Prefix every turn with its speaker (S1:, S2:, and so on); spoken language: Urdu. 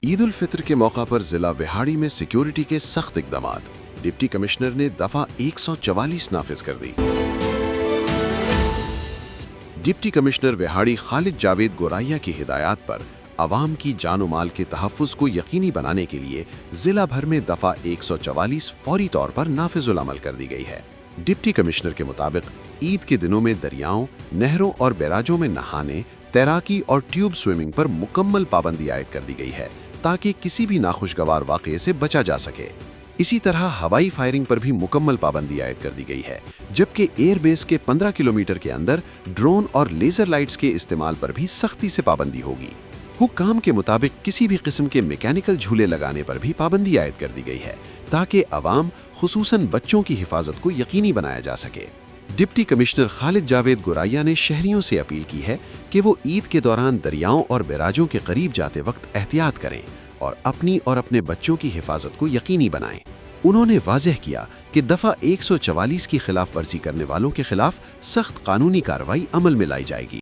S1: عید الفطر کے موقع پر ضلع وہاڑی میں سیکیورٹی کے سخت اقدامات، ڈپٹی کمشنر نے دفعہ 144 نافذ کر دی۔ ڈپٹی کمشنر وہاڑی خالد جاوید گورائیا کی ہدایات پر عوام کی جان و مال کے تحفظ کو یقینی بنانے کے لیے ضلع بھر میں دفعہ 144 فوری طور پر نافذ العمل کر دی گئی ہے۔ ڈپٹی کمشنر کے مطابق عید کے دنوں میں دریاؤں، نہروں اور بیراجوں میں نہانے، تیراکی اور ٹیوب سوئمنگ پر مکمل پابندی عائد کر دی گئی ہے تاکہ کسی بھی ناخوشگوار واقعے سے بچا جا سکے۔ اسی طرح ہوائی فائرنگ پر بھی مکمل پابندی عائد کر دی گئی ہے، جبکہ ایئر بیس کے 15 کلومیٹر کے اندر ڈرون اور لیزر لائٹس کے استعمال پر بھی سختی سے پابندی ہوگی۔ حکام کے مطابق کسی بھی قسم کے میکینیکل جھولے لگانے پر بھی پابندی عائد کر دی گئی ہے تاکہ عوام خصوصاً بچوں کی حفاظت کو یقینی بنایا جا سکے۔ ڈپٹی کمشنر خالد جاوید گورائیا نے شہریوں سے اپیل کی ہے کہ وہ عید کے دوران دریاؤں اور بیراجوں کے قریب جاتے وقت احتیاط کریں اور اپنی اور اپنے بچوں کی حفاظت کو یقینی بنائیں۔ انہوں نے واضح کیا کہ دفعہ 144 کی خلاف ورزی کرنے والوں کے خلاف سخت قانونی کارروائی عمل میں لائی جائے گی۔